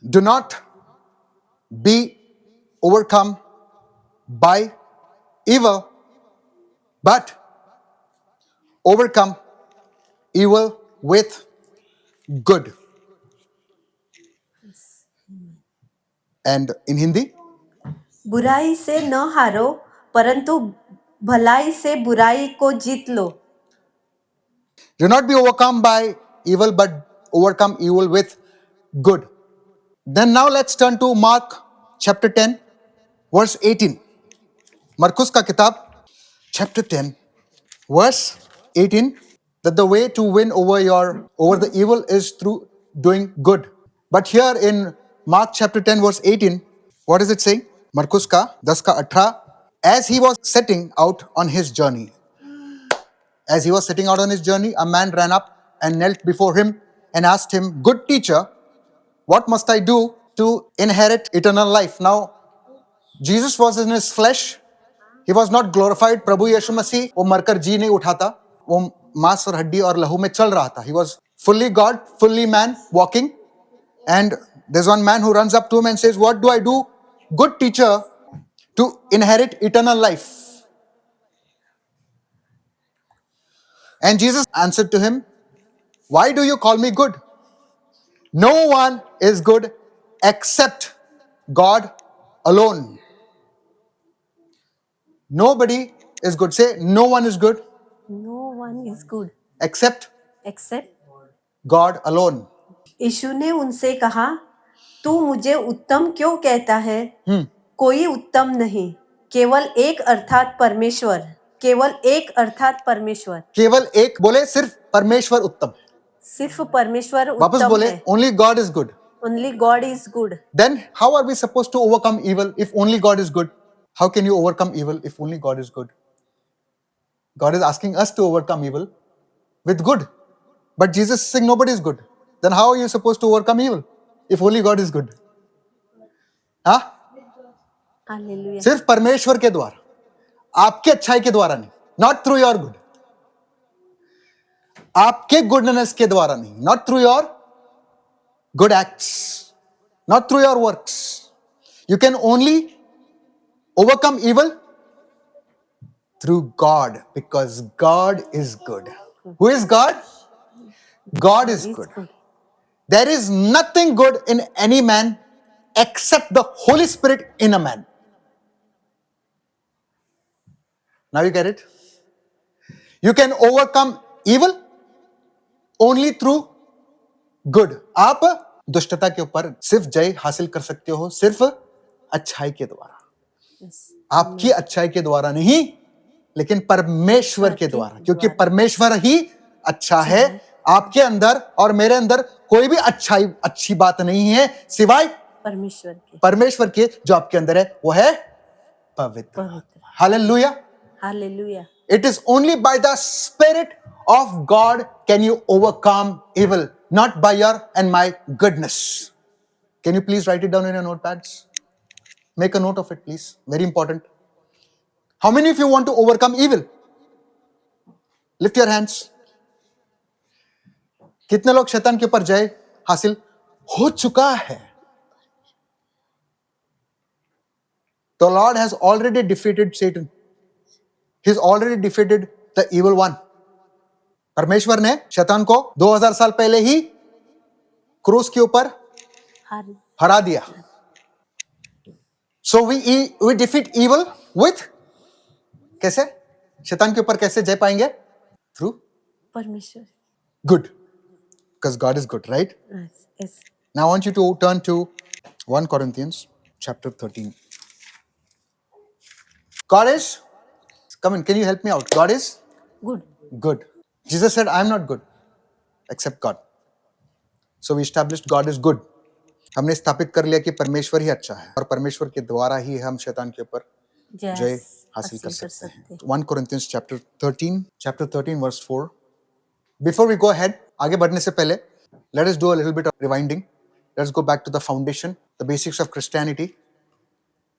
Do not be overcome by evil, but overcome evil with good. And in Hindi, बुराई से न हारो, परंतु भलाई से बुराई को जीत लो. do not be overcome by evil, but overcome evil with good. Then now let's turn to Mark chapter 10, verse 18. Markus ka kitab, chapter 10, verse 18. That the way to win over the evil is through doing good. But here in Mark chapter 10, verse 18, what is it saying? Markus ka 10 ka 18. As he was setting out on his journey, a man ran up and knelt before him and asked him, "Good teacher, what must I do to inherit eternal life?" Now, Jesus was in his flesh. He was not glorified. प्रभु यीशु मसीह वो मरकर जी नहीं उठा था. वो मांस और हड्डी और लहू में चल रहा था. He was fully God, fully man, walking. And there's one man who runs up to him and says, "What do I do, good teacher, to inherit eternal life?" And Jesus answered to him, "Why do you call me good? No one is good except God alone." Nobody is good. Say, no one is good No one is good except except. God alone. यीशु ने उनसे कहा, तू मुझे उत्तम क्यों कहता है? कोई उत्तम नहीं, केवल एक अर्थात परमेश्वर. केवल एक अर्थात परमेश्वर. केवल एक बोले, सिर्फ परमेश्वर उत्तम. सिर्फ परमेश्वर वापस उत्तम बोले, है. only God is good. Only God is good. Then how are we supposed to overcome evil if only God is good? How can you overcome evil if only God is good? God is asking us to overcome evil with good. But Jesus is saying nobody is good. Then how are you supposed to overcome evil if only God is good? हाँ? Hallelujah. सिर्फ परमेश्वर के द्वारा, आपके अच्छाई के द्वारा नहीं. Not through your good. आपके goodness के द्वारा नहीं. Not through your good acts. Not through your works. You can only overcome evil through God, because God is good. Who is God? God is good. There is nothing good in any man except the Holy Spirit in a man. Now you get it? You can overcome evil only through good. आप दुष्टता के ऊपर सिर्फ जय हासिल कर सकते हो सिर्फ अच्छाई के द्वारा. आपकी अच्छाई के द्वारा नहीं, लेकिन परमेश्वर के द्वारा, क्योंकि परमेश्वर ही अच्छा है. आपके अंदर और मेरे अंदर कोई भी अच्छी बात नहीं है सिवाय परमेश्वर के. जो आपके अंदर है वो है पवित्र. Hallelujah. Hallelujah. It is only by the Spirit of God can you overcome evil, not by your and my goodness. Can you please write it down in your notepads? Make a note of it, please. Very important. How many of you want to overcome evil? Lift your hands. कितने लोग शैतान के ऊपर जय हासिल हो चुका है? The Lord has already defeated Satan. He's already defeated the evil one. परमेश्वर ने शैतान को 2000 साल पहले ही क्रूस के ऊपर हरा दिया. So we defeat evil with कैसे? शैतान के ऊपर कैसे जय पाएंगे? Through परमेश्वर. good. Because God is good, right? Yes. Now I want you to turn to 1 Corinthians chapter 13. God is, come on, can you help me out? God is Good. good. Jesus said, I am not good except God. So we established God is good. हमने स्थापित कर लिया कि परमेश्वर ही अच्छा है और परमेश्वर के द्वारा ही हम शैतान के ऊपर जय हासिल कर सकते हैं. 1 Corinthians chapter 13 verse 4. Before we go ahead, आगे बढ़ने से पहले, let us do a little bit of rewinding. Let's go back to the foundation, the basics of Christianity.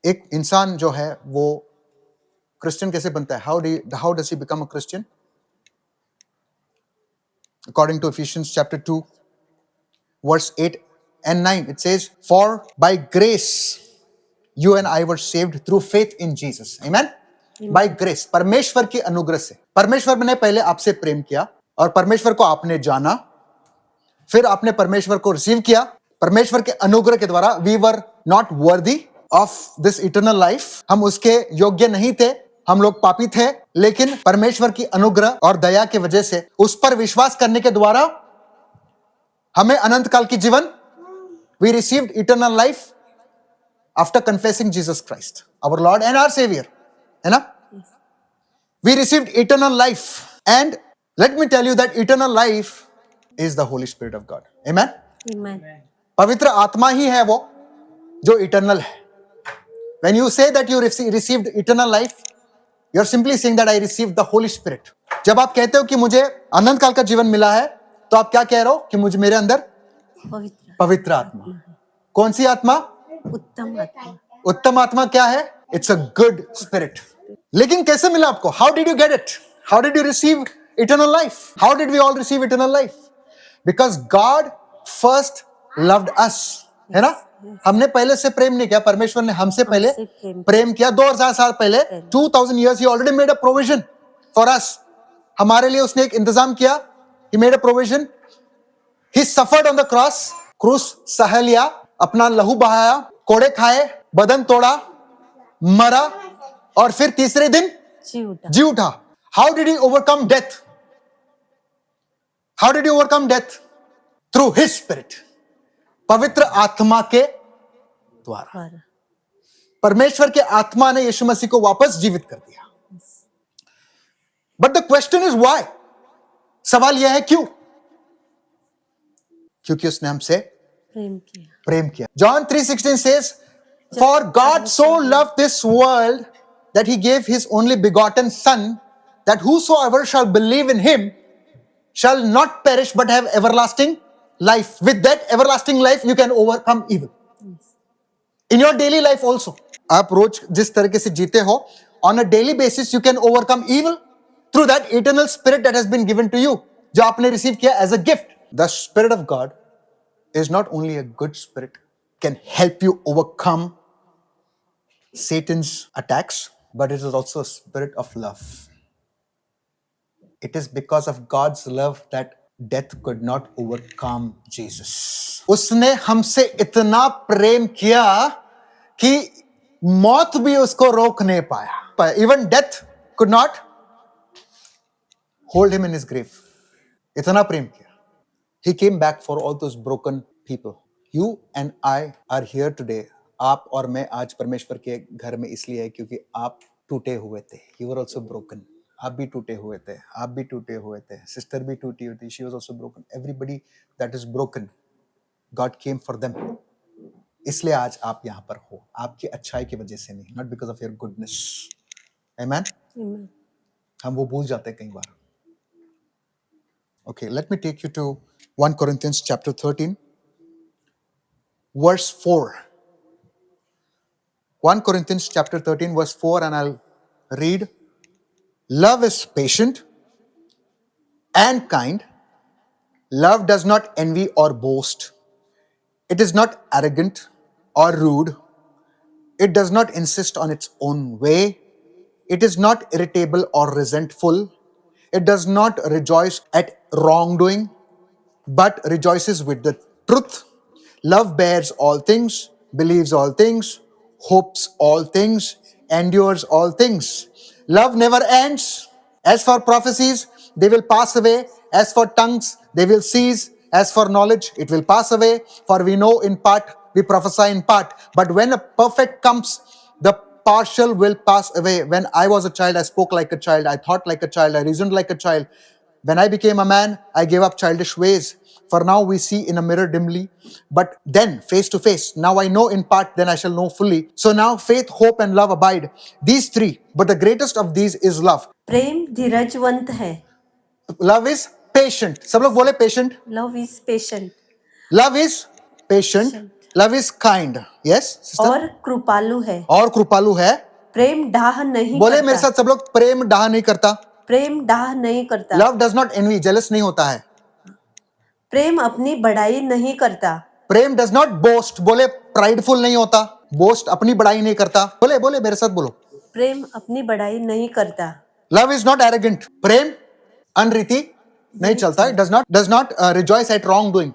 एक इंसान जो है वो क्रिश्चियन कैसे बनता है? How does he become a Christian? According to Ephesians chapter 2 verse 8 and 9, it says, For by grace you and I were saved through faith in Jesus. Amen? By grace, परमेश्वर की अनुग्रह से। परमेश्वर ने पहले आपसे प्रेम किया और परमेश्वर को आपने जाना, फिर आपने परमेश्वर को रिसीव किया। परमेश्वर के अनुग्रह के द्वारा we were not worthy of this eternal life, हम उसके योग्य नहीं थे, हम लोग पापी थे, लेकिन परमेश्वर की अनुग्रह और दया की वजह से उस पर विश्वास करने के द्वारा हमें अनंत काल की जीवन, we received eternal life after confessing Jesus Christ our Lord and our saviour, है ना? We received eternal life, and let me tell you that eternal life is the Holy Spirit of God. Amen? Amen. पवित्र आत्मा ही है वो जो eternal है। When you say that you received eternal life, you are simply saying that I received the Holy Spirit. जब आप कहते हो कि मुझे अनंत काल का जीवन मिला है, तो आप क्या कह रहे हो? कि मुझे मेरे अंदर पवित्र आत्मा। कौन सी आत्मा? उत्तम आत्मा। उत्तम आत्मा क्या है? It's a good spirit. लेकिन कैसे मिला आपको? How did you get it? How did you receive eternal life? How did we all receive eternal life? Because God first loved us. है ना? हमने पहले से प्रेम नहीं किया, परमेश्वर ने हमसे पहले प्रेम किया। 2000 साल पहले, 2000 years, He already made a provision for us. हमारे लिए उसने एक इंतजाम किया। He made a provision. He suffered on the cross. क्रूस सह लिया, अपना लहू बहाया, कोड़े खाए, बदन तोड़ा, मरा और फिर तीसरे दिन जी उठा। How did he overcome death? How did he overcome death? Through his spirit, पवित्र आत्मा के द्वारा। परमेश्वर के आत्मा ने यीशु मसीह को वापस जीवित कर दिया। But the question is why? सवाल यह है क्यों? क्योंकि उसने हमसे प्रेम किया। John 3:16 says, For God so loved this world that He gave His only begotten Son, that whosoever shall believe in Him shall not perish but have everlasting life. With that everlasting life you can overcome evil. In your daily life also, आप रोज जिस तरीके से जीते हो, on a daily basis you can overcome evil through that eternal spirit that has been given to you, जो आपने receive किया as a gift. The Spirit of God is not only a good spirit, can help you overcome Satan's attacks, but it is also a spirit of love. It is because of God's love that death could not overcome Jesus. उसने हमसे इतना प्रेम किया कि मौत भी उसको रोक नहीं पाया। Even death could not hold him in his grave. इतना प्रेम किया। He came back for all those broken people. You and I are here today. आप और मैं आज परमेश्वर के घर में इसलिए है क्योंकि आप टूटे हुए थे। You were also broken. आप भी टूटे हुए थे, आप भी टूटे हुए थे, सिस्टर भी टूटी हुई थी, she was also broken. Everybody that is broken, God came for them. इसलिए आज आप यहाँ पर हो, आपकी अच्छाई की वजह से नहीं, not because of your goodness. Amen? Amen. हम वो भूल जाते हैं कई बार. Okay, let me take you to 1 Corinthians chapter 13, verse 4. 1 Corinthians chapter 13, verse 4, and I'll read. Love is patient and kind. Love does not envy or boast. It is not arrogant or rude. It does not insist on its own way. It is not irritable or resentful. It does not rejoice at wrongdoing, but rejoices with the truth. Love bears all things, believes all things, hopes all things, endures all things. Love never ends. As for prophecies, they will pass away. As for tongues, they will cease. As for knowledge, it will pass away. For we know in part, we prophesy in part. But when a perfect comes, the partial will pass away. When I was a child, I spoke like a child. I thought like a child. I reasoned like a child. When I became a man, I gave up childish ways. For now we see in a mirror dimly, but then face to face. Now I know in part, then I shall know fully. So now faith, hope and love abide. These three, but the greatest of these is love. प्रेम धीरजवंत है। Love is patient. सब लोग बोले patient. Love is patient. Love is patient. Love is kind. Yes, sister? और कृपालु है। और कृपालु है। प्रेम डाह नहीं बोले करता। मेरे साथ सब लोग, प्रेम डाह नहीं करता। प्रेम डाह नहीं करता। Love does not envy, jealous नहीं होता है। प्रेम अपनी बड़ाई नहीं करता। प्रेम डज नॉट बोस्ट, बोले प्राइडफुल नहीं होता, बोस्ट अपनी बड़ाई नहीं करता, बोले बोले मेरे साथ बोलो, प्रेम अपनी बड़ाई नहीं करता, लव इज नॉट एरोगेंट, प्रेम अनरीति नहीं चलता है, does not rejoice at wrong doing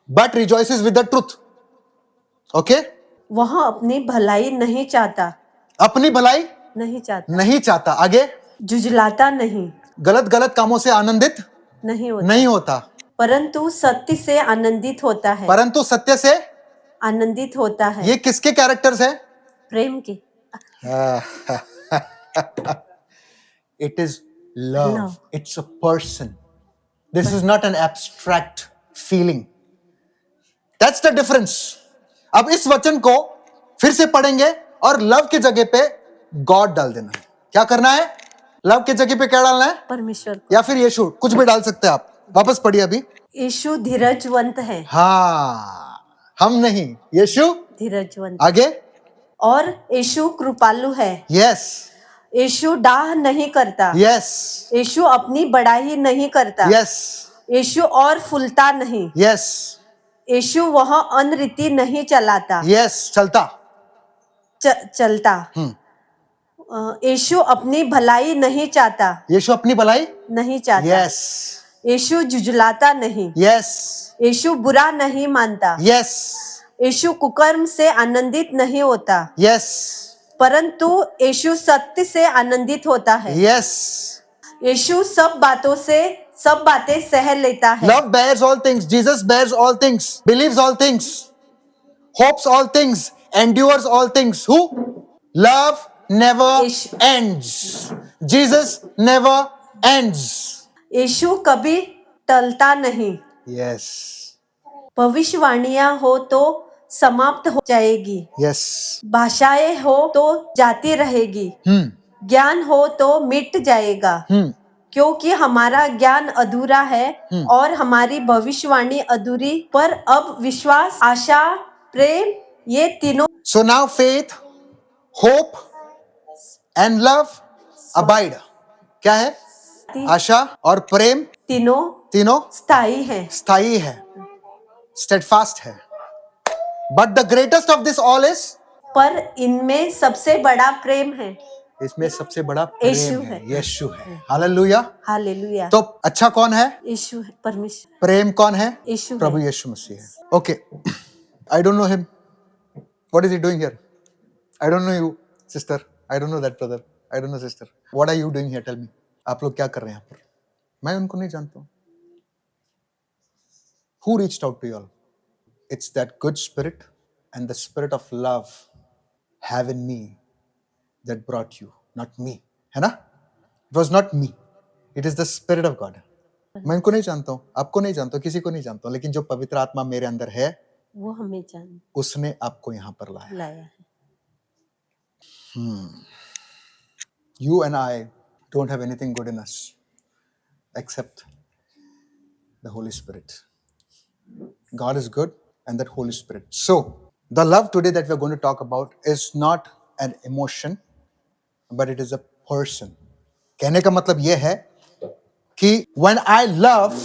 but रिजॉइसेस with the truth. Okay, वह अपनी भलाई नहीं चाहता, अपनी भलाई नहीं चाहता, नहीं चाहता, आगे जुझलाता नहीं, गलत गलत कामों से आनंदित नहीं होता, नहीं होता, परंतु सत्य से आनंदित होता है, परंतु सत्य से, आनंदित होता है। ये किसके कैरेक्टर्स है? प्रेम की, It is love. Love. It's a person. This is not an abstract feeling. That's the difference. अब इस वचन को फिर से पढ़ेंगे और लव की जगह पे गॉड डाल देना है। क्या करना है? लव की जगह पे क्या डालना है? परमेश्वर को। या फिर यीशु, कुछ भी डाल सकते हैं आप। वापस पढ़िए अभी। यीशु धीरजवंत है, हाँ, हम नहीं, यीशु धीरजवंत, आगे, और यीशु कृपालु है, यस यीशु डाह नहीं करता, यस यीशु अपनी बड़ाई नहीं करता, यस यीशु और फुलता नहीं, यस यीशु वह अनरीति नहीं चलाता, यस चलता, चलता, यीशु अपनी भलाई नहीं चाहता, यीशु अपनी भलाई नहीं चाहता, यस यीशु जुझलाता नहीं, यस यीशु बुरा नहीं मानता, यस यीशु कुकर्म से आनंदित नहीं होता, यस परंतु यीशु सत्य से आनंदित होता है, यस। यीशु सब बातें सह लेता है, love bears all things, Jesus bears all things, believes all things, hopes all things, endures all things. Who? Love never Yeshu. ends. Jesus never ends. Yeshu कभी टलता नहीं, Yes, भविष्यवाणियां हो तो समाप्त हो जाएगी, yes. भाषाएं हो तो जाती रहेगी, ज्ञान हो तो मिट जाएगा, क्योंकि हमारा ज्ञान अधूरा है और हमारी भविष्यवाणी अधूरी, पर अब विश्वास, आशा, प्रेम, ये तीनों, So now faith, hope and love abide. क्या है? आशा और प्रेम तीनों स्थायी है, स्थायी है, steadfast है। But the greatest of this all is, पर इनमें सबसे बड़ा प्रेम है, इसमें सबसे बड़ा यीशु प्रेम है, है। यीशु है। हालेलुया। हालेलुया। तो अच्छा कौन है? यीशु है, परमेश्वर, प्रेम कौन है? यीशु प्रभु है। यीशु मसीह है। Okay, I don't know him, what is he doing here? I don't know you sister, I don't know that brother, I don't know sister, what are you doing here? Tell me, आप लोग क्या कर रहे हैं यहाँ पर? मैं उनको नहीं जानता हूँ। Who reached out to you all? It's that good spirit and the spirit of love have in me that brought you, not me. है ना? It was not me. It is the spirit of God. मैं इनको नहीं जानता हूँ, आपको नहीं जानता हूँ, किसी को नहीं जानता हूँ, लेकिन जो पवित्र आत्मा मेरे अंदर है, वो हमें जान उसने आपको यहाँ पर लाया। है। You and I don't have anything good in us except the Holy Spirit. God is good and that Holy Spirit. So, the love today that we're going to talk about is not an emotion, but it is a person. कहने का मतलब यह है कि when I love,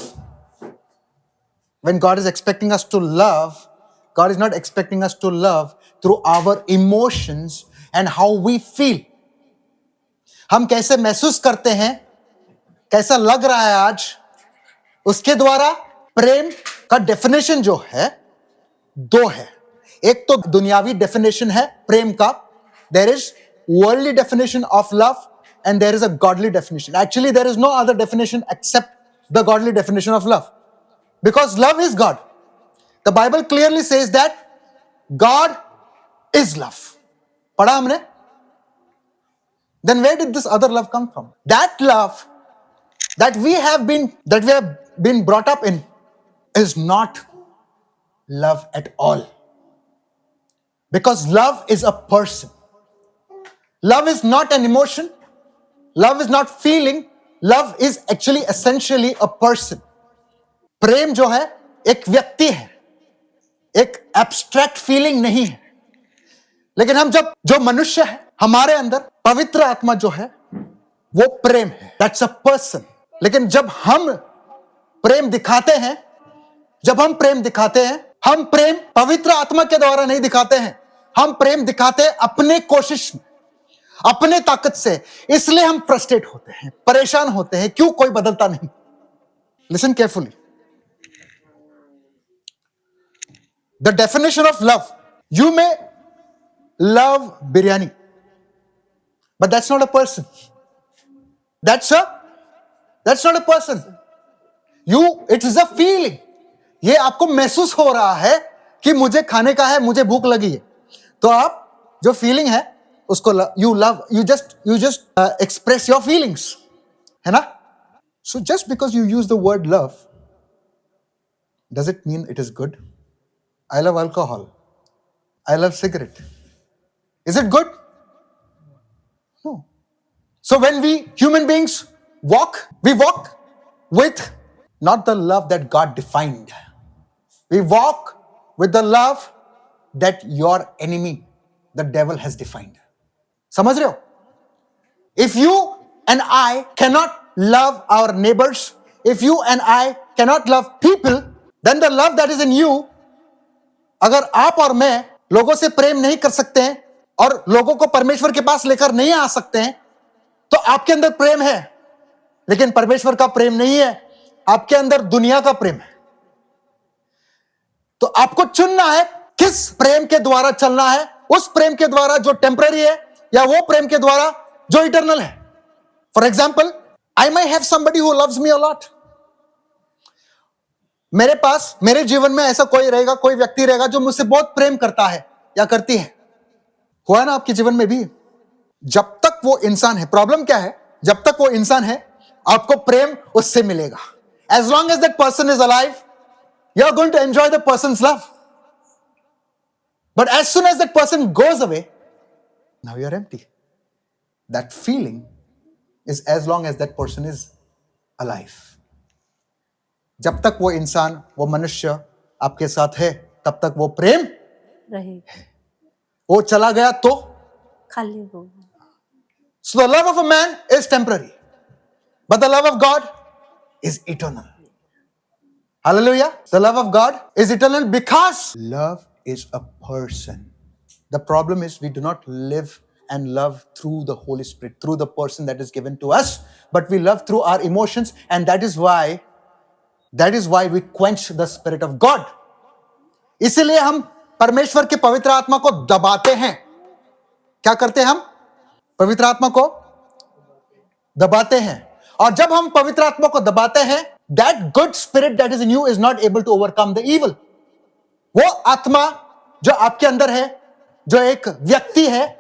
when God is expecting us to love, God is not expecting us to love through our emotions and how we feel. हम कैसे महसूस करते हैं, कैसा लग रहा है आज, उसके द्वारा प्रेम का डेफिनेशन जो है दो है। एक तो दुनियावी डेफिनेशन है प्रेम का, there is worldly definition of love and there is a godly definition. Actually, there is no other definition except the godly definition of love. Because love is God. The Bible clearly says that God is love. पढ़ा हमने? Then where did this other love come from? That love that we have been brought up in is not love at all. Because love is a person. Love is not an emotion. Love is not feeling. Love is actually essentially a person. प्रेम जो है एक व्यक्ति है, एक abstract feeling नहीं है। लेकिन हम जो मनुष्य है, हमारे अंदर पवित्र आत्मा जो है वो प्रेम है, दैट्स अ पर्सन। लेकिन जब हम प्रेम दिखाते हैं हम प्रेम पवित्र आत्मा के द्वारा नहीं दिखाते हैं, हम प्रेम दिखाते हैं अपने कोशिश में, अपने ताकत से। इसलिए हम फ्रस्ट्रेट होते हैं, परेशान होते हैं, क्यों कोई बदलता नहीं। Listen carefully, the definition of love, you may love biryani, but that's not a person. That's not a person. It is a feeling. ये आपको महसूस हो रहा है कि मुझे खाने का है, मुझे भूख लगी है, तो आप जो फीलिंग है उसको you just express your feelings, है ना? So just because you use the word love, does it mean it is good? I love alcohol. I love cigarette. Is it good? No. So when we human beings walk, we walk with not the love that God defined. We walk with the love that your enemy, the devil, has defined. समझ रहे हो? If you and I cannot love our neighbors, if you and I cannot love people, then the love that is in you, अगर आप और मैं लोगों से प्रेम नहीं कर सकते हैं और लोगों को परमेश्वर के पास लेकर नहीं आ सकते हैं, तो आपके अंदर प्रेम है लेकिन परमेश्वर का प्रेम नहीं है, आपके अंदर दुनिया का प्रेम है। तो आपको चुनना है किस प्रेम के द्वारा चलना है, उस प्रेम के द्वारा जो टेम्पररी है या वो प्रेम के द्वारा जो इटर्नल है। For example, I may have somebody who loves me a lot. मेरे पास, मेरे जीवन में ऐसा कोई रहेगा, कोई व्यक्ति रहेगा जो मुझसे बहुत प्रेम करता है या करती है। हुआ ना आपके जीवन में भी? जब तक वो इंसान है, प्रॉब्लम क्या है, जब तक वो इंसान है आपको प्रेम उससे मिलेगा। As long as that person is alive, you are going to enjoy the person's love. But as soon as that person goes away, now you are empty. That feeling is as long as that person is alive. जब तक वो इंसान, वो मनुष्य आपके साथ है, तब तक वो प्रेम रहेगा, वो चला गया तो खाली होगा। So the love of a man is temporary, but the love of God is eternal. Hallelujah. The love of God is eternal because love is a person. The problem is we do not live and love through the Holy Spirit, through the person that is given to us, but we love through our emotions, and that is why we quench the Spirit of God. इसलिए हम परमेश्वर के पवित्र आत्मा को दबाते हैं। क्या करते हैं हम? पवित्र आत्मा को दबाते हैं, और जब हम पवित्र आत्मा को दबाते हैं, that good spirit that is in you is not able to overcome the evil. वो आत्मा जो आपके अंदर है, जो एक व्यक्ति है,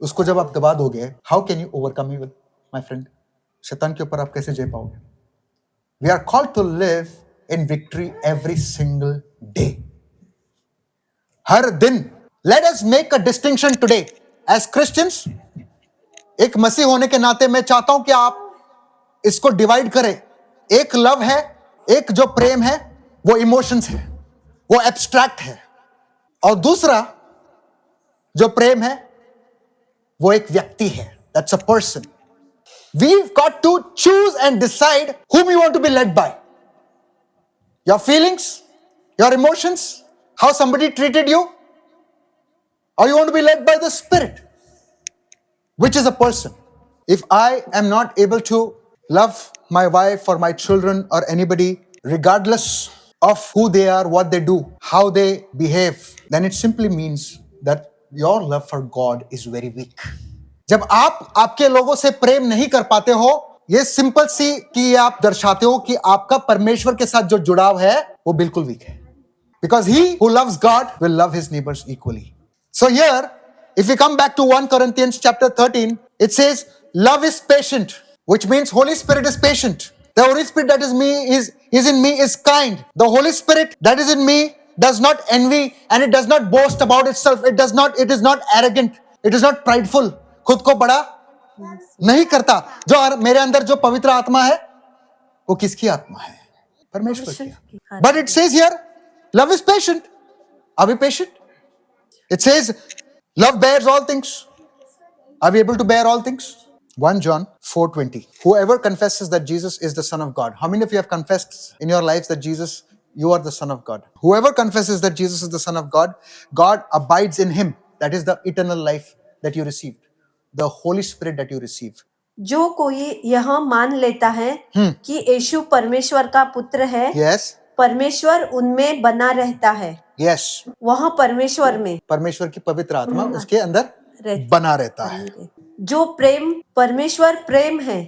उसको जब आप दबा दोगे, how can you overcome evil, my friend? शैतान के ऊपर आप कैसे जय पाओगे? We are called to live in victory every single day. हर दिन. Let us make a distinction today as Christians. एक मसीह होने के नाते मैं चाहता हूं कि आप इसको डिवाइड करें। एक लव है, एक जो प्रेम है वो इमोशंस है, वो एब्स्ट्रैक्ट है, और दूसरा जो प्रेम है वो एक व्यक्ति है, that's a person. We've got to choose and decide whom you want to be led by. Your feelings, your emotions, how somebody treated you, or you want to be led by the Spirit, which is a person. If I am not able to love my wife or my children or anybody, regardless of who they are, what they do, how they behave, then it simply means that your love for God is very weak. जब आप आपके लोगों से प्रेम नहीं कर पाते हो, ये सिंपल सी कि आप दर्शाते हो कि आपका परमेश्वर के साथ जो जुड़ाव है वो बिल्कुल वीक है. Because he who loves God will love his neighbors equally. So here, if we come back to 1 Corinthians chapter 13, it says, love is patient, which means Holy Spirit is patient. The Holy Spirit that is in me is kind. The Holy Spirit that is in me does not envy, and it does not boast about itself. It is not arrogant. It is not prideful. खुद को बड़ा नहीं करता. जो मेरे अंदर जो पवित्र आत्मा है वो किसकी आत्मा है? परमेश्वर की. But it says here, love is patient. Are we patient? It says, love bears all things. Are we able to bear all things? 1 John 4:20. Whoever confesses that Jesus is the Son of God. How many of you have confessed in your lives that Jesus you are the Son of God. Whoever confesses that Jesus is the Son of God, God abides in him. That is the eternal life that you received, the Holy Spirit that you receive. जो कोई यह मान लेता है कि यीशु परमेश्वर का पुत्र है, Yes, परमेश्वर उनमें बना रहता है, yes. वह परमेश्वर में परमेश्वर की पवित्र आत्मा उसके अंदर रहती बना रहता है. है. जो प्रेम, परमेश्वर प्रेम है,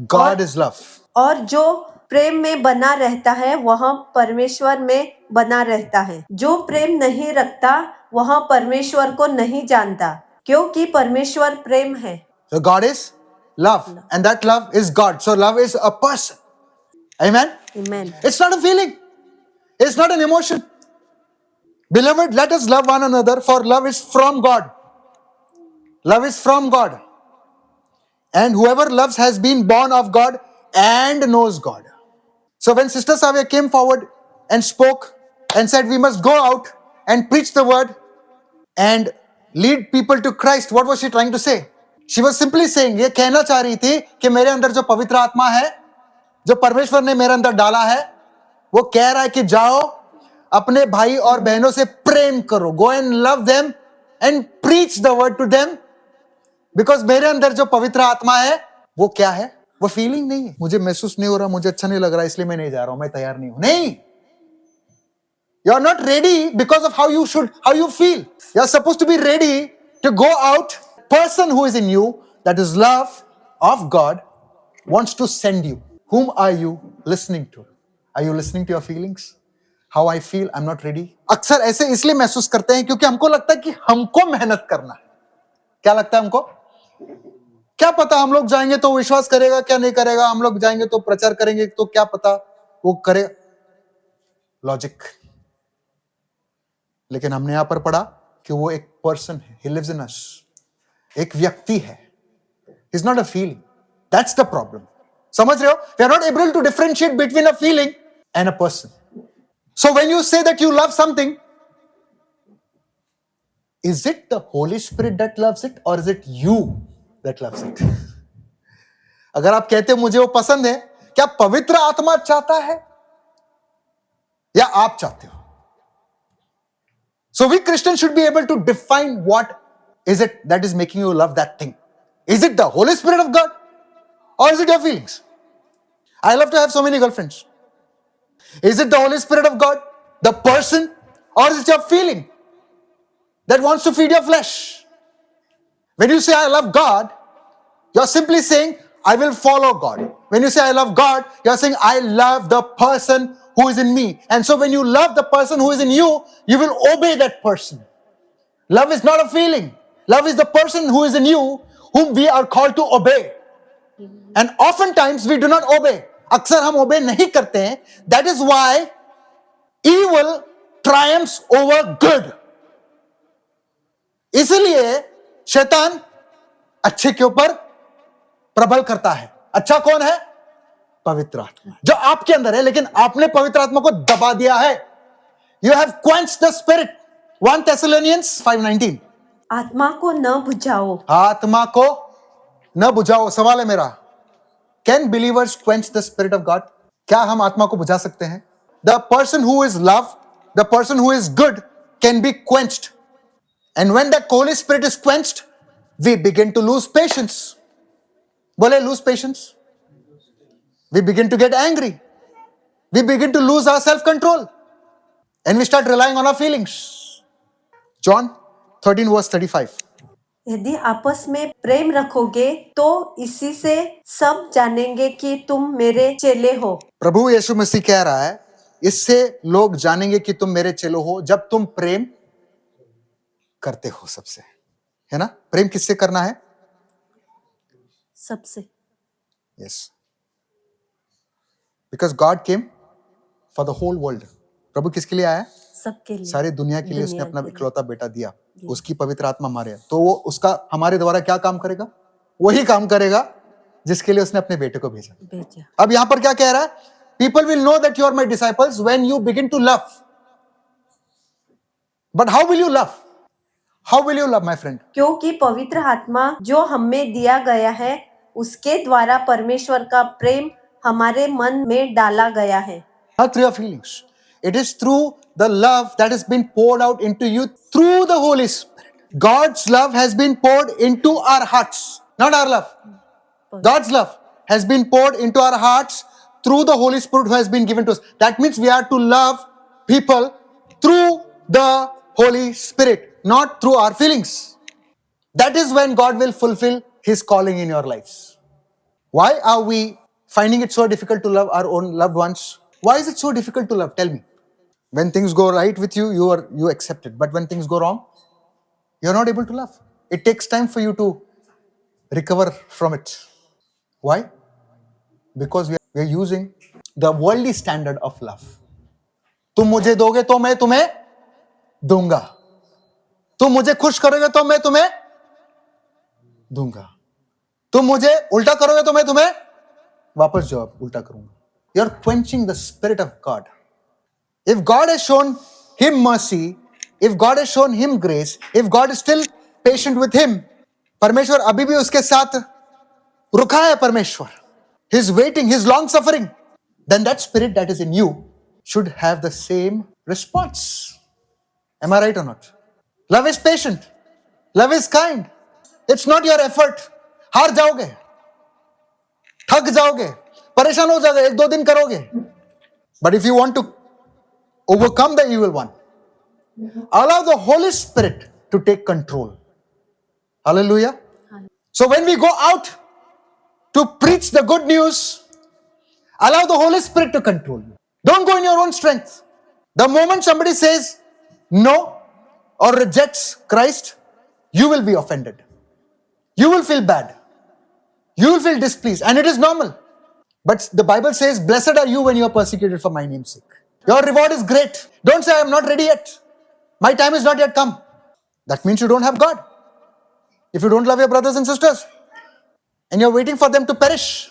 God is love. और जो प्रेम में बना रहता है वह परमेश्वर में बना रहता है. जो प्रेम नहीं रखता वह परमेश्वर को नहीं जानता, क्योंकि परमेश्वर प्रेम है. So God is love, and that love is God. So love is a person. Amen. Amen. It's not a feeling. It's not an emotion. Beloved, let us love one another, for love is from God. Love is from God. And whoever loves has been born of God and knows God. So when Sister Savia came forward and spoke and said we must go out and preach the word and lead people to Christ, what was she trying to say? She was simply saying, ये कहना चाह रही थी कि मेरे अंदर जो पवित्र आत्मा है, जो परमेश्वर ने मेरे अंदर डाला है, वो कह रहा है कि जाओ अपने भाई और बहनों से प्रेम करो. Go and love them and preach the word to them. Because मेरे अंदर जो पवित्र आत्मा है वो क्या है? वो फीलिंग नहीं है. मुझे महसूस नहीं हो रहा, मुझे अच्छा नहीं लग रहा, इसलिए मैं नहीं जा रहा हूं, मैं तैयार नहीं हूं. नहीं. You are not ready because of how you feel. You are supposed to be ready to go out. Person who is in you, that is love of God, wants to send you. Whom are you listening to? Are you listening to your feelings? How I feel, I'm not ready. अक्सर ऐसे इसलिए महसूस करते हैं क्योंकि हमको लगता है कि हमको मेहनत करना है. क्या लगता है हमको? क्या पता हम लोग जाएंगे तो विश्वास करेगा, क्या नहीं करेगा, हम लोग जाएंगे तो प्रचार करेंगे तो क्या पता वो करे. लॉजिक. लेकिन हमने यहां पर पढ़ा कि वो एक पर्सन है. He lives in us. एक व्यक्ति है. He's not a feeling. That's the problem. समझ रहे हो? We are not able to differentiate between a feeling and a person. So when you say that you love something, is it the Holy Spirit that loves it or is it you that loves it? अगर आप कहते हो मुझे वो पसंद है, क्या पवित्र आत्मा चाहता है या आप चाहते हो? So we Christians should be able to define what is it that is making you love that thing. Is it the Holy Spirit of God or is it your feelings? I love to have so many girlfriends. Is it the Holy Spirit of God, the person, or is it your feeling that wants to feed your flesh? When you say I love God, you're simply saying I will follow God. When you say I love God, you're saying I love the person who is in me. And so when you love the person who is in you, you will obey that person. Love is not a feeling. Love is the person who is in you, whom we are called to obey. And oftentimes we do not obey. अक्सर हम obey नहीं करते हैं. That is why evil triumphs over good. इसलिए शैतान अच्छे के ऊपर प्रबल करता है. अच्छा कौन है? पवित्र आत्मा जो आपके अंदर है, लेकिन आपने पवित्र आत्मा को दबा दिया है. You have quenched the spirit. 1 Thessalonians 5:19. आत्मा को न बुझाओ. आत्मा को न बुझाओ. सवाल है मेरा, can believers quench the spirit of God? क्या हम आत्मा को बुझा सकते हैं? The person who is love, the person who is good can be quenched. And when the Holy Spirit is quenched, we begin to lose patience. बोले lose patience. We begin to get angry. We begin to lose our self-control. And we start relying on our feelings. John 13 verse 35. यदि आपस में प्रेम रखोगे तो इसी से सब जानेंगे कि तुम मेरे चेले हो. प्रभु यीशु मसीह कह रहा है, इससे लोग जानेंगे कि तुम मेरे चेले हो जब तुम प्रेम करते हो सबसे. है ना? प्रेम किससे करना है? सबसे. Yes. Because God came for the whole world. प्रभु किसके लिए आया? सबके लिए. सारी दुनिया के लिए उसने दुनिया अपना के लिए. इकलौता बेटा दिया. उसकी पवित्र आत्मा हमारे है, तो वो उसका हमारे द्वारा क्या काम करेगा? वही काम करेगा जिसके लिए उसने अपने बेटे को भेजा. अब यहां पर क्या कह रहा है? People will know that you are my disciples when you begin to love. But how will you love? How will you love, my friend? क्योंकि पवित्र आत्मा जो हमें दिया गया है उसके द्वारा परमेश्वर का प्रेम हमारे मन में डाला गया है. Not through your feelings. It is through the love that has been poured out into you through the Holy Spirit. God's love has been poured into our hearts, not our love. God's love has been poured into our hearts through the Holy Spirit who has been given to us. That means we are to love people through the Holy Spirit, not through our feelings. That is when God will fulfill His calling in your lives. Why are we finding it so difficult to love our own loved ones? Why is it so difficult to love? Tell me. When things go right with you, you accept it. But when things go wrong, you're not able to love. It takes time for you to recover from it. Why? Because we are using the worldly standard of love. तुम मुझे दोगे तो मैं तुम्हें दूंगा. तुम मुझे खुश करोगे तो मैं तुम्हें दूंगा. तुम मुझे उल्टा करोगे तो मैं तुम्हें वापस जवाब उल्टा करूंगा. You're quenching the Spirit of God. If God has shown him mercy, if God has shown him grace, if God is still patient with him, परमेश्वर अभी भी उसके साथ रुका है परमेश्वर. He's waiting, he's long suffering. Then that spirit that is in you should have the same response. Am I right or not? Love is patient. Love is kind. It's not your effort. हार जाओगे, थक जाओगे, परेशान हो जाओगे, 1-2 दिन करोगे. But if you want to overcome the evil one, allow the Holy Spirit to take control. Hallelujah. So when we go out to preach the good news, allow the Holy Spirit to control you. Don't go in your own strength. The moment somebody says no or rejects Christ, you will be offended. You will feel bad. You will feel displeased, and it is normal. But the Bible says, blessed are you when you are persecuted for my name's sake. Your reward is great. Don't say, I am not ready yet. My time is not yet come. That means you don't have God. If you don't love your brothers and sisters, and you're waiting for them to perish,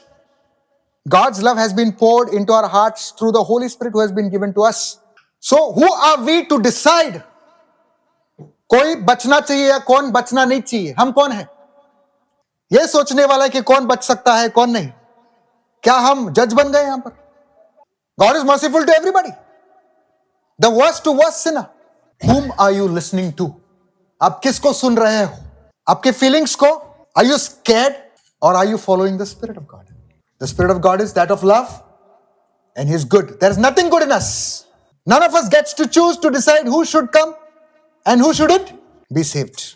God's love has been poured into our hearts through the Holy Spirit who has been given to us. So who are we to decide? कोई बचना चाहिए या कौन बचना नहीं चाहिए? हम कौन हैं? ये सोचने वाला है कि कौन बच सकता है कौन नहीं. क्या हम जज बन गए यहां पर? God is merciful to everybody. The worst to worst sinner. Whom are you listening to? आप किसको सुन रहे हो? आपके feelings को? Are you scared or are you following the Spirit of God? The Spirit of God is that of love and He's good. There is nothing good in us. None of us gets to choose to decide who should come and who shouldn't be saved.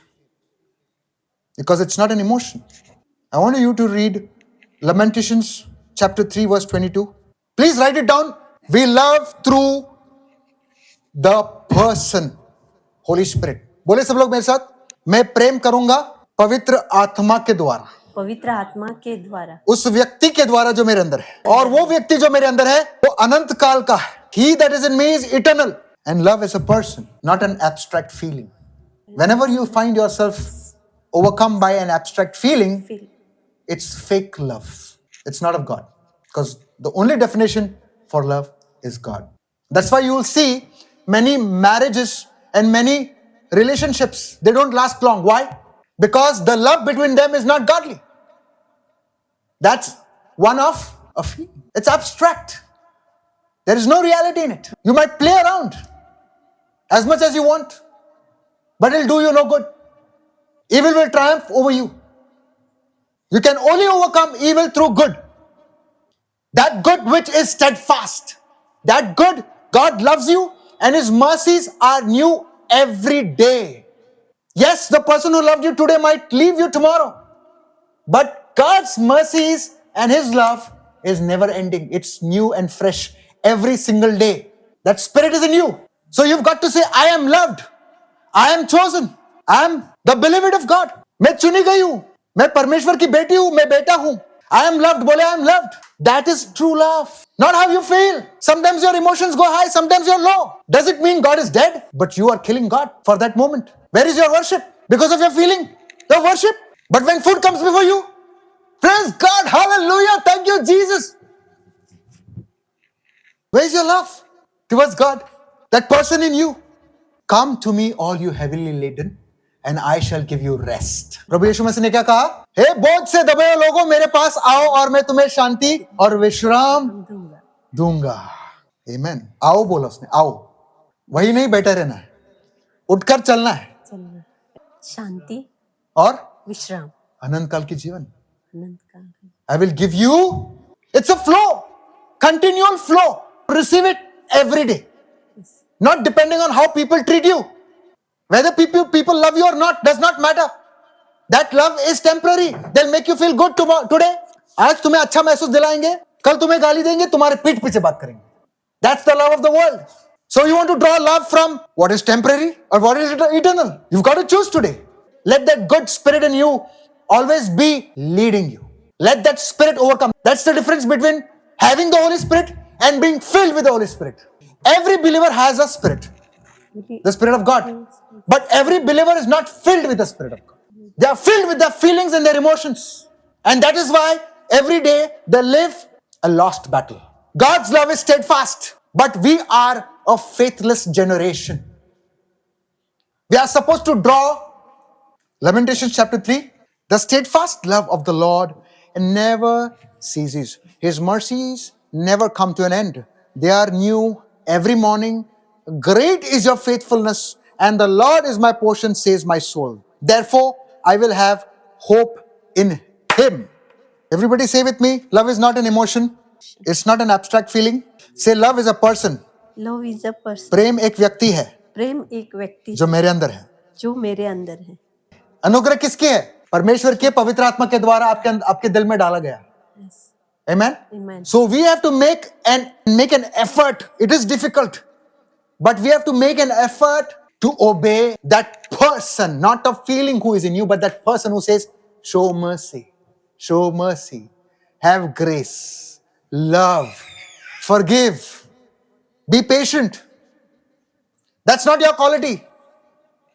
Because it's not an emotion. I want you to read Lamentations chapter 3 verse 22. Please write it down. We love through the person, Holy Spirit. बोले सब लोग मेरे साथ, मैं प्रेम करूंगा पवित्र आत्मा के द्वारा. पवित्र आत्मा के द्वारा. उस व्यक्ति के द्वारा जो मेरे अंदर है. और वो व्यक्ति जो मेरे अंदर है वो अनंत काल का है. He that is in me is eternal. And love is a person, not an abstract feeling. Whenever you find yourself overcome by an abstract feeling, it's fake love. It's not of God. Because the only definition for love is God. That's why you will see many marriages and many relationships, they don't last long. Why? Because the love between them is not godly. That's one of a feeling. It's abstract. There is no reality in it. You might play around as much as you want, but it'll do you no good. Evil will triumph over you. You can only overcome evil through good. That good which is steadfast. That good, God loves you and His mercies are new every day. Yes, the person who loved you today might leave you tomorrow. But God's mercies and His love is never ending. It's new and fresh every single day. That Spirit is in you. So you've got to say, I am loved. I am chosen. I am the beloved of God. मैं चुनी गई हूं. मैं परमेश्वर की बेटी हूं. मैं बेटा हूं. I am loved. बोले I am loved. That is true love. Not how you feel. Sometimes your emotions go high. Sometimes you're low. Does it mean God is dead? But you are killing God for that moment. Where is your worship? Because of your feeling. Your worship. But when food comes before you, praise God. Hallelujah. Thank you, Jesus. Where is your love towards God? That person in you. Come to me, all you heavily laden, and I shall give you rest. प्रभु यीशु मसीह ने क्या कहा? हे बोझ से दबे लोगों, मेरे पास आओ और मैं तुम्हें शांति और विश्राम दूंगा. Amen. आओ बोला उसने, आओ। वही नहीं बैठे रहना है, उठकर चलना है चलना, शांति और विश्राम, अनंत काल की जीवन। अनंत काल का। I will give you, it's a flow, continual flow. Receive it every day. Not depending on how people treat you. Whether people love you or not does not matter. That love is temporary. They'll make you feel good today. आज तुम्हें अच्छा महसूस दिलाएंगे, कल तुम्हें गाली देंगे, तुम्हारे पीठ पीछे बात करेंगे. That's the love of the world. So you want to draw love from what is temporary or what is eternal? You've got to choose today. Let that good spirit in you always be leading you. Let that spirit overcome. That's the difference between having the Holy Spirit and being filled with the Holy Spirit. Every believer has a spirit, the Spirit of God. But every believer is not filled with the Spirit of God. They are filled with their feelings and their emotions. And that is why every day they live a lost battle. God's love is steadfast, but we are a faithless generation. We are supposed to draw Lamentations chapter 3, the steadfast love of the Lord never ceases. His mercies never come to an end. They are new every morning. Great is your faithfulness, and the Lord is my portion, says my soul. Therefore, I will have hope in Him. Everybody say with me, love is not an emotion. It's not an abstract feeling. Say, love is a person. Love is a person. प्रेम एक व्यक्ति है प्रेम एक व्यक्ति जो मेरे अंदर है. जो मेरे अंदर है. अनुग्रह किसकी है? परमेश्वर के पवित्र आत्मा के द्वारा आपके दिल में डाला गया. Amen. Amen. So we have to make an effort. It is difficult, but we have to make an effort to obey that person, not a feeling who is in you, but that person who says, show mercy, have grace, love, forgive, be patient. That's not your quality.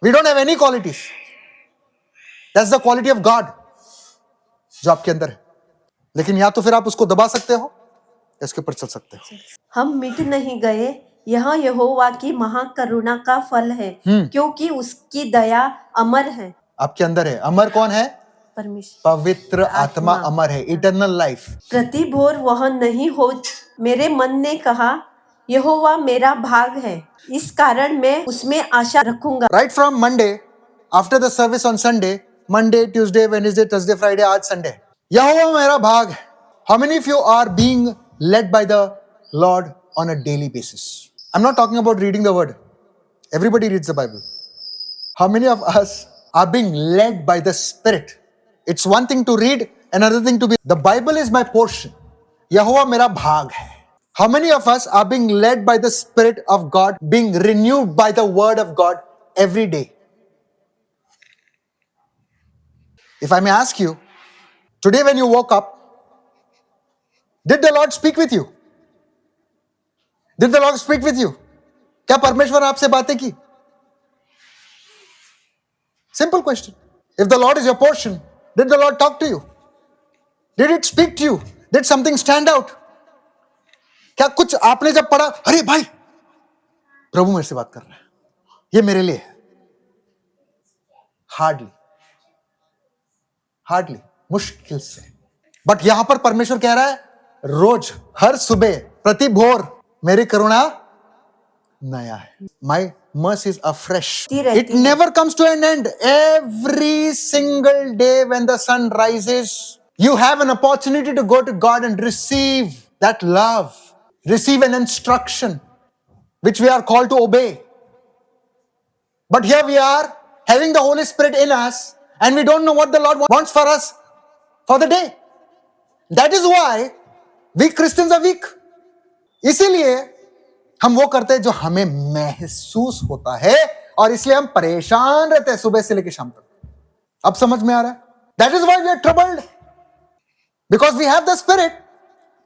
We don't have any qualities. That's the quality of God जो आपके अंदर है. लेकिन या तो फिर आप उसको दबा सकते हो या इसके ऊपर चल सकते हो. हम मिट नहीं गए, यह यहोवा की महाकरुणा का फल है, क्योंकि उसकी दया अमर है. आपके अंदर है. अमर कौन है? परमेश्वर. पवित्र आत्मा अमर है. Eternal life. प्रति भोर वह नहीं हो. मेरे मन ने कहा, यहोवा मेरा भाग है, इस कारण मैं उसमें आशा रखूंगा. Right from Monday, after the service on Sunday, Monday, Tuesday, Wednesday, Thursday, Friday, आज Sunday. यहोवा मेरा भाग है. How many of you are being led by the Lord on a daily basis? I'm not talking about reading the word. Everybody reads the Bible. How many of us are being led by the Spirit? It's one thing to read, another thing to be. The Bible is my portion. यहोवा मेरा भाग है. How many of us are being led by the Spirit of God, being renewed by the Word of God every day? If I may ask you, today when you woke up, did the Lord speak with you? Did the Lord speak with you? क्या परमेश्वर ने आपसे बातें की? Simple question. If the Lord is your portion, did the Lord talk to you? Did it speak to you? Did something stand out? क्या कुछ आपने जब पढ़ा, अरे भाई प्रभु मेरे से बात कर रहा है, ये मेरे लिए है? हार्डली, मुश्किल से. बट यहां पर परमेश्वर कह रहा है, रोज, हर सुबह, प्रति भोर मेरी करुणा नया है. My mercies are fresh. It never comes to an end. Every single day when the sun rises, you have an opportunity to go to God and receive that love, receive an instruction which we are called to obey. But here we are having the Holy Spirit in us and we don't know what the Lord wants for us for the day. That is why we Christians are weak. इसीलिए हम वो करते हैं जो हमें महसूस होता है और इसलिए हम परेशान रहते हैं सुबह से लेकर शाम तक. अब समझ में आ रहा है? That is why we are troubled, because we have the Spirit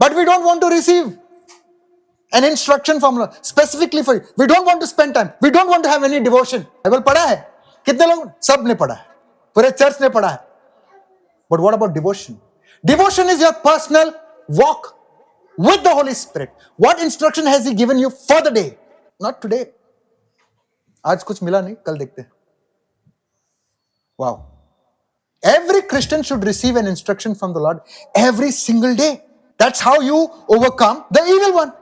but we don't want to receive an instruction from Lord specifically for you. We don't want to spend time. We don't want to have any devotion. Bible पढ़ा है? कितने लोग? सब ने पढ़ा है, पूरे church ने पढ़ा है. But what about devotion? Devotion is your personal walk with the Holy Spirit. What instruction has He given you for the day? Not today. आज कुछ मिला नहीं, कल देखते हैं. Wow. Every Christian should receive an instruction from the Lord every single day. That's how you overcome the evil one.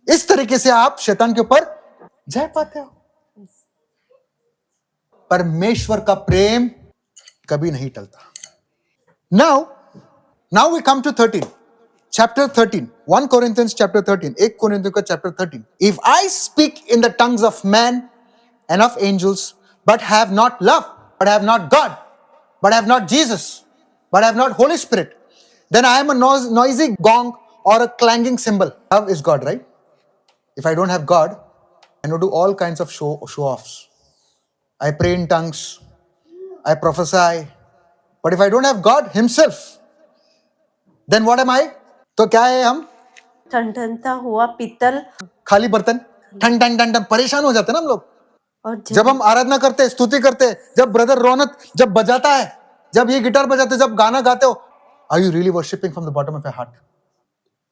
इस तरीके से आप शैतान के ऊपर जय पाते हो। परमेश्वर का प्रेम कभी नहीं टलता। Now we come to 13. Chapter 13. 1 Corinthians chapter 13. 1 Corinthians का chapter 13. If I speak in the tongues of man and of angels, but have not love, but have not God, but have not Jesus, but have not Holy Spirit, then I am a noisy gong or a clanging cymbal. Love is God, right? If I don't have God, I know do all kinds of show-offs. I pray in tongues, I prophesy, but if I don't have God Himself, then what am I? तो क्या है हम? ठनठनता हुआ पीतल खाली बर्तन, ठन ठन ठन ठन, परेशान हो जाते हैं ना हम लोग और जब हम आराधना करते हैं, स्तुति करते हैं, जब ब्रदर रौनक जब बजाता है, जब ये गिटार बजाते, जब गाना गाते हो, are you really worshipping from the bottom of your heart?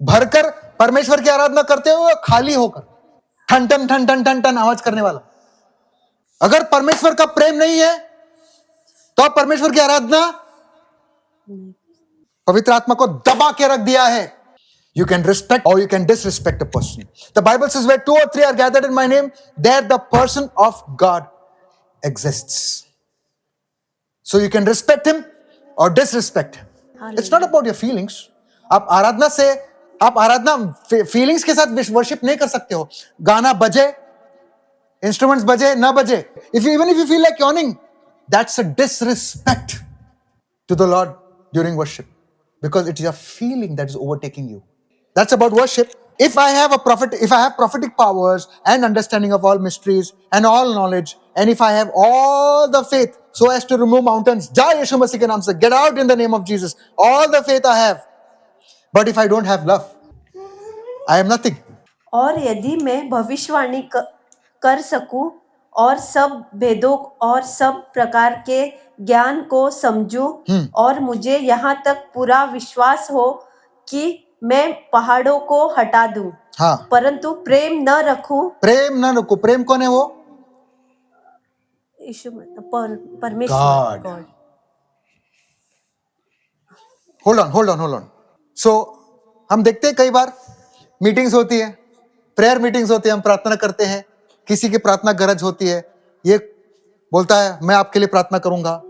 भरकर परमेश्वर की आराधना करते हो या खाली होकर ठन ठन ठन ठन ठन ठन आवाज करने वाला? अगर परमेश्वर का प्रेम नहीं है तो आप परमेश्वर की आराधना, पवित्र आत्मा को दबा के रख दिया है। You can respect or you can disrespect a person. The Bible says, where 2 or 3 are gathered in my name, there the person of God exists. So you can respect him or disrespect him. It's not about your feelings. आप आराधना feelings के साथ worship नहीं कर सकते हो। गाना बजे, instruments बजे, ना बजे, even if you feel like yawning, that's a disrespect to the Lord during worship, because it is a feeling that is overtaking you. That's about worship. If I have prophetic powers and understanding of all mysteries and all knowledge, and if I have all the faith so as to remove mountains, Jai Yeshu Masih ke naam se, get out in the name of Jesus, all the faith I have, but if I don't have love, I am nothing. और यदि मैं भविष्यवाणी कर सकूं और सब भेदों और सब प्रकार के ज्ञान को समझूं और मुझे यहाँ तक पूरा विश्वास हो कि मैं पहाड़ों को हटा दूं, हाँ, परंतु प्रेम न रखूं, प्रेम कौन है वो? यीशु परमेश्वर, गॉड। Hold on. So हम देखते हैं कई बार मीटिंग्स होती है, प्रेयर मीटिंग्स होती है, हम प्रार्थना करते हैं, किसी की प्रार्थना गरज होती है, ये बोलता है मैं आपके लिए प्रार्थना करूंगा,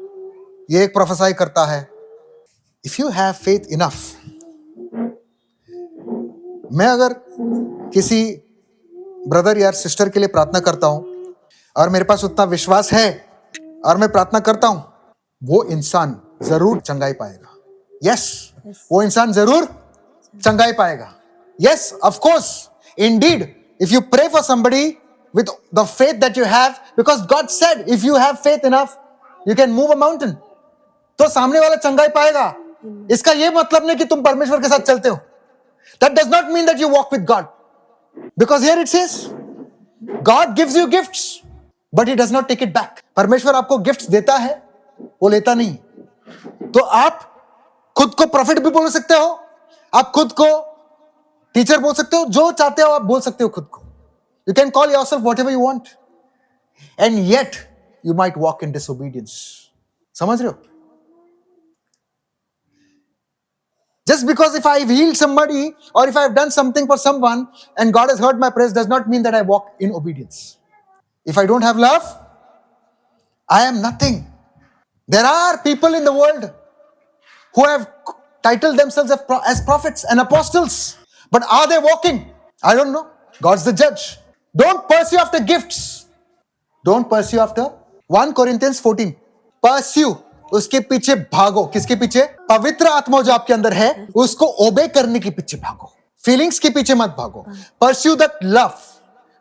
ये एक प्रोफेसाई करता है। If you have faith enough, मैं अगर किसी ब्रदर या सिस्टर के लिए प्रार्थना करता हूं और मेरे पास उतना विश्वास है और मैं प्रार्थना करता हूं, वो इंसान जरूर चंगाई पाएगा। यस, वो इंसान जरूर चंगाई पाएगा। Yes, of course, indeed, if you pray for somebody with the faith that you have, because God said if you have faith enough you can move a mountain, तो सामने वाला चंगाई पाएगा। इसका ये मतलब नहीं कि तुम परमेश्वर के साथ चलते हो। That does not mean that you walk with God, because here it says God gives you gifts but he does not take it back. परमेश्वर आपको गिफ्ट्स देता है, वो लेता नहीं। तो आप खुद को प्रॉफिट भी बोल सकते हो, आप खुद को टीचर बोल सकते हो, जो चाहते हो आप बोल सकते हो खुद को। You can call yourself whatever you want, and yet you might walk in disobedience. समझ रहे हो? Just because if I've healed somebody or if I've done something for someone and God has heard my prayers does not mean that I walk in obedience. If I don't have love, I am nothing. There are people in the world who have titled themselves as prophets and apostles, but are they walking? I don't know. God's the judge. Don't pursue after gifts. Don't pursue after 1 Corinthians 14. Pursue, उसके पीछे भागो। किसके पीछे? पवित्र आत्मा जो आपके अंदर है उसको ओबे करने के पीछे भागो, फीलिंग्स के पीछे मत भागो। Pursue that love.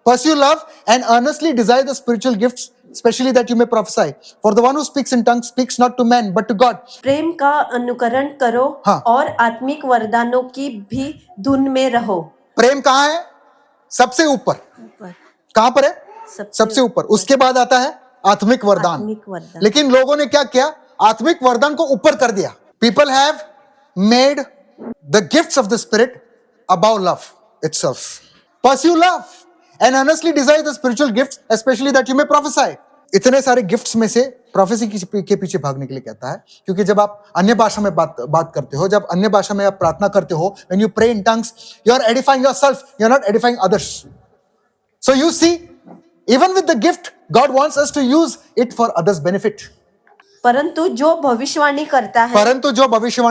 Pursue love and earnestly desire the spiritual gifts, especially that you may prophesy. For the one who speaks in tongues speaks not to men but to God. प्रेम का अनुकरण करो और आत्मिक वरदानों की भी धुन में रहो। प्रेम कहाँ है? सबसे ऊपर। कहां पर है? सबसे ऊपर। उसके बाद आता है आत्मिक वरदान। लेकिन लोगों ने क्या किया? आत्मिक वरदान को ऊपर कर दिया। People have made the gifts of the Spirit above love itself. Pursue love and earnestly desire the spiritual gifts, especially that you may prophesy. इतने सारे गिफ्ट्स में से प्रोफेसी के पीछे भागने के लिए कहता है, क्योंकि जब आप अन्य भाषा में बात करते हो, जब अन्य भाषा में आप प्रार्थना करते हो, when you pray in tongues, you are edifying yourself, you are not edifying others. So you see, even with the gift, God wants us to use it for others' benefit. परंतु जो भविष्यवाणी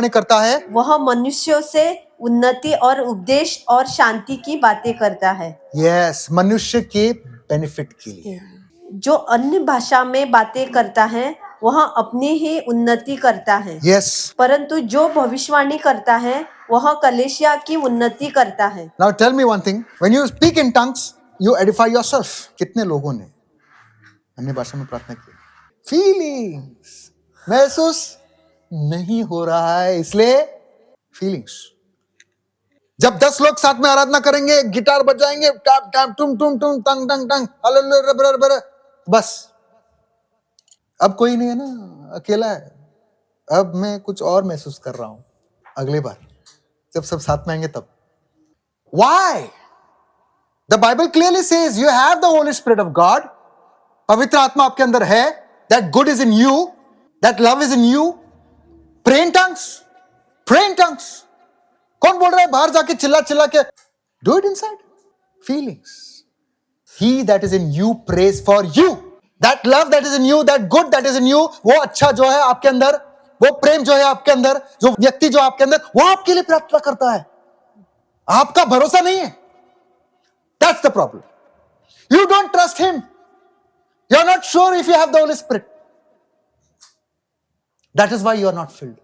करता है वह मनुष्यों से उन्नति और उपदेश और शांति की बातें करता है। Yes, मनुष्य के बेनिफिट के लिए। जो अन्य भाषा में बातें करता है वह अपनी ही उन्नति करता है। Yes. परंतु जो भविष्यवाणी करता है वह कलीसिया की उन्नति करता है। Now tell me one thing, when you speak in tongues, you edify yourself. कितने लोगों ने अन्य भाषा में प्रार्थना की? Feelings महसूस नहीं हो रहा है, इसलिए फीलिंग्स। जब 10 लोग साथ में आराधना करेंगे, गिटार बजाएंगे, टैप टैप टुम टुम टुम टंग टंग टंग, हालेलुया, बस अब कोई नहीं है ना, अकेला है। अब मैं कुछ और महसूस कर रहा हूं अगली बार जब सब साथ में आएंगे तब। Why? The Bible clearly says you have the Holy Spirit of God. पवित्र आत्मा आपके अंदर है। That good is in you. That love is in you. Pray in tongues. Pray in tongues. कौन बोल रहा है बाहर जाके चिल्ला चिल्ला के? Do it inside. Feelings. He that is in you prays for you. That love that is in you, that good that is in you, वो अच्छा जो है आपके अंदर, वो प्रेम जो है आपके अंदर, जो व्यक्ति जो आपके अंदर, वो आपके लिए प्रार्थना करता है। आपका भरोसा नहीं है। That's the problem. You don't trust him. You're not sure if you have the Holy Spirit. That is why you are not filled.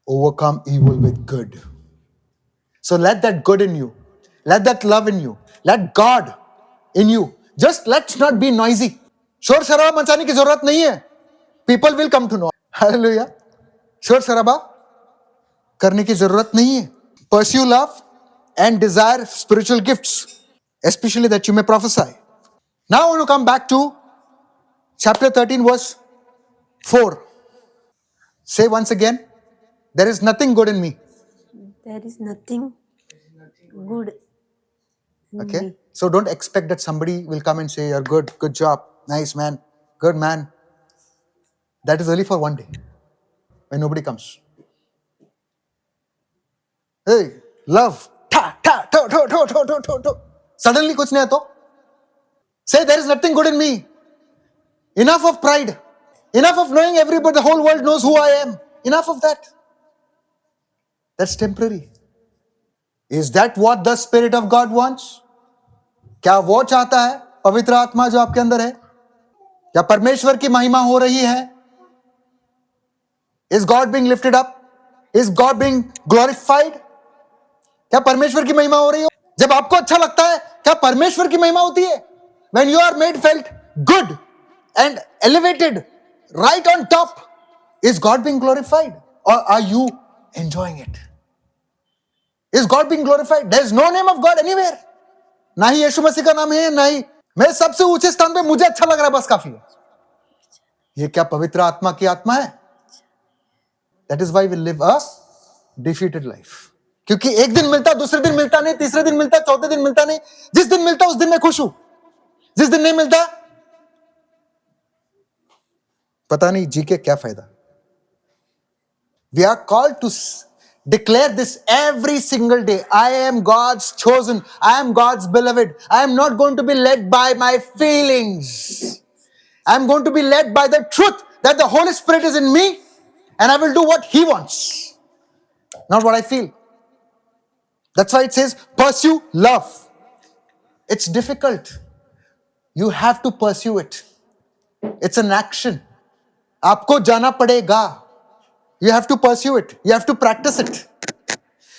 Overcome evil with good. So let that good in you, let that love in you, let God in you. Just let's not be noisy. शोर शराबा मचाने की जरूरत नहीं है. People will come to know. Hallelujah. शोर शराबा करने की जरूरत नहीं है. Pursue love and desire spiritual gifts, especially that you may prophesy. Now I want to come back to chapter 13 verse 4. Say once again, there is nothing good in me. There is nothing good in Okay? me. So don't expect that somebody will come and say, you're good, good job, nice man, good man. That is only for one day when nobody comes. Hey, love. Ta, ta, to, to, to, to, to, to, to. Suddenly कुछ नहीं है तो. Say there is nothing good in me. Enough of pride. Enough of knowing everybody, the whole world knows who I am. Enough of that. That's temporary. Is that what the Spirit of God wants? क्या वो चाहता है पवित्र आत्मा जो आपके अंदर है? क्या परमेश्वर की महिमा हो रही है? Is God being lifted up? Is God being glorified? क्या परमेश्वर की महिमा हो रही है? जब आपको अच्छा लगता है, क्या परमेश्वर की महिमा होती है? When you are made felt good and elevated right on top, is God being glorified or are you enjoying it? Is God being glorified? There is no name of God anywhere. ना ही यीशु मसीह का नाम है, ना ही मैं सबसे ऊंचे स्थान पे, मुझे अच्छा लग रहा है, बस काफी है। ये क्या पवित्र आत्मा की आत्मा है? That is why we live a defeated life. क्योंकि एक दिन मिलता, दूसरे दिन मिलता नहीं, तीसरे दिन मिलता, चौथे दिन मिलता नहीं। जिस दिन मिलता उस दिन मैं खुश हूं, जिस दिन नहीं मिलता पता नहीं जी के क्या फायदा। We are called to declare this every single day. I am God's chosen. I am God's beloved. I am not going to be led by my feelings. I am going to be led by the truth that the Holy Spirit is in me and I will do what He wants, not what I feel. That's why it says, pursue love. It's difficult. You have to pursue it. It's an action. आपको जाना पड़ेगा. You have to pursue it. You have to practice it.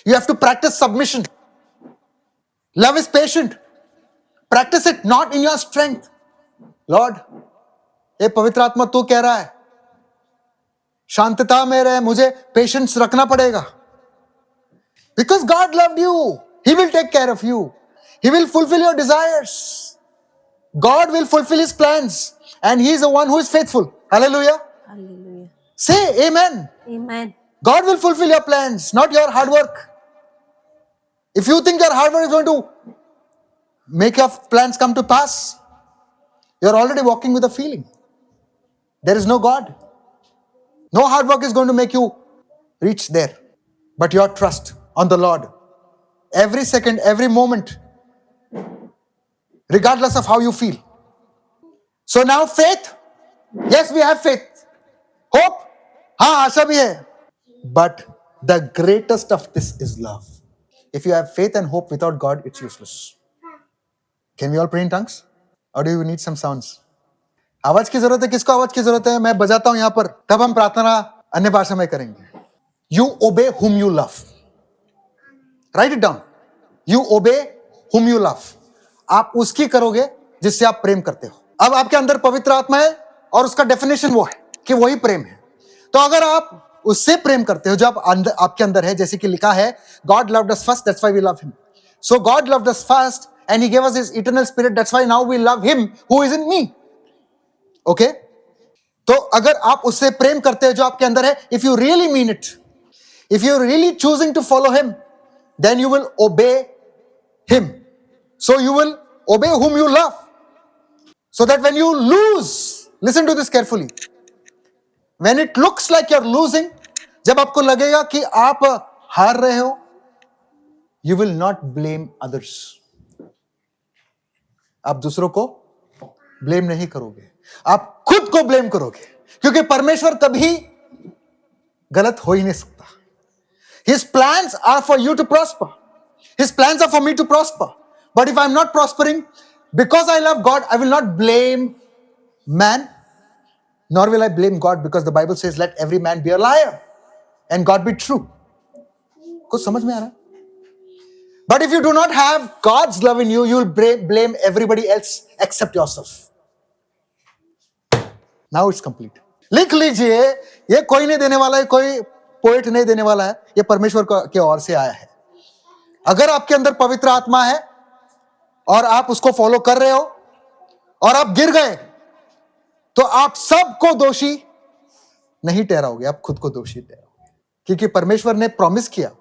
You have to practice submission. Love is patient. Practice it not in your strength. Lord, ये पवित्र आत्मा तू कह रहा है शांतता में रहे, मुझे पेशेंस रखना पड़ेगा. Because God loved you. He will take care of you. He will fulfill your desires. God will fulfill His plans. And He is the one who is faithful. Hallelujah. Hallelujah. Say amen. Amen. God will fulfill your plans, not your hard work. If you think your hard work is going to make your plans come to pass, you're already walking with a feeling. there is no God. No hard work is going to make you reach there, but your trust on the Lord. Every second, every moment, regardless of how you feel. So now faith, yes, we have faith. Hope, हाँ आशा भी है. But the greatest of this is love. If you have faith and hope without God, it's useless. Can we all pray in tongues? Or do you need some sounds? आवाज की जरूरत है. किसको आवाज की जरूरत है? मैं बजाता हूं यहां पर, तब हम प्रार्थना अन्य भाषा में करेंगे. You obey whom you love. Write it down. You obey whom you love. आप उसकी करोगे जिससे आप प्रेम करते हो. अब आपके अंदर पवित्र आत्मा है और उसका डेफिनेशन वो है कि वही प्रेम है. तो अगर आप उससे प्रेम करते हो जो आपके अंदर है, जैसे कि लिखा है, God loved us first, that's why we love him. So God loved us first and he gave us his eternal spirit, that's why now we love him who is in me. Okay? तो अगर आप उससे प्रेम करते हो जो आपके अंदर है, if you really mean it, if you're really choosing to follow him, then you will obey him. So you will obey whom you love. So that when you lose, listen to this carefully. When it looks like you're losing, जब आपको लगेगा कि आप हार रहे हो, you will not blame others. आप दूसरों को ब्लेम नहीं करोगे, आप खुद को ब्लेम करोगे, क्योंकि परमेश्वर कभी गलत हो ही नहीं सकता. His plans are for you to prosper. His plans are for me to prosper. But if I'm not prospering, because I love God, I will not blame man, nor will I blame God, because the Bible says, let every man be a liar and God be true. कुछ समझ में आ रहा है? But if you do not have God's love in you, you will blame everybody else except yourself. Now it's complete. लिख लीजिए, ये कोई नहीं देने वाला है, कोई पोएट नहीं देने वाला है, ये परमेश्वर के ओर से आया है. अगर आपके अंदर पवित्र आत्मा है और आप उसको फॉलो कर रहे हो और आप गिर गए, तो आप सबको दोषी नहीं ठहराओगे, आप खुद को दोषी ठहराओगे, क्योंकि परमेश्वर ने प्रॉमिस किया.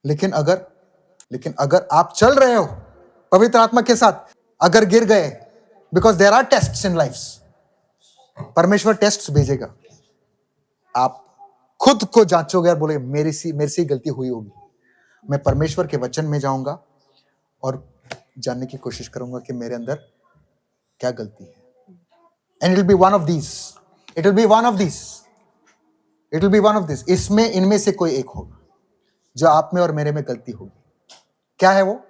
लेकिन अगर आप चल रहे हो पवित्र आत्मा के साथ, अगर गिर गए, because there are tests in life, परमेश्वर टेस्ट्स भेजेगा. आप खुद को जांचोगे और बोले मेरे से गलती हुई होगी. मैं परमेश्वर के वचन में जाऊंगा और जानने की कोशिश करूंगा कि मेरे अंदर क्या गलती है. And it will be one of these. It will be one of these. It will be one of these. इनमें से कोई एक होगा जो आप में और मेरे में गलती होगी. क्या है वो?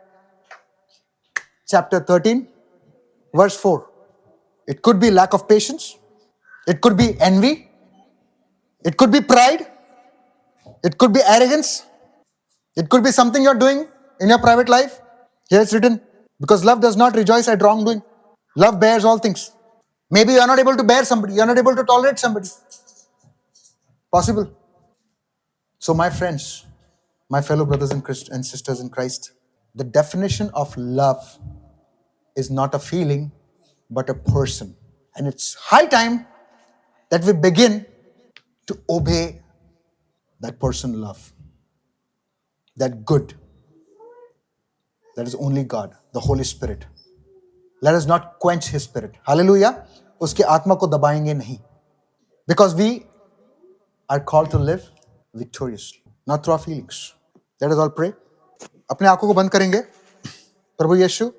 Chapter 13, verse 4. It could be lack of patience. It could be envy. It could be pride. It could be arrogance. It could be something you're doing in your private life. Here it's written, because love does not rejoice at wrongdoing. Love bears all things. Maybe you are not able to bear somebody. You are not able to tolerate somebody. Possible. So my friends, my fellow brothers and sisters in Christ, the definition of love is not a feeling, but a person. And it's high time that we begin to obey that person love. That good. That is only God, the Holy Spirit. Let us not quench his spirit. Hallelujah. उसके आत्मा को दबाएंगे नहीं. Because we are called to live victoriously, not through our feelings. Let us all pray. अपने आंखों को बंद करेंगे. प्रभु यीशु,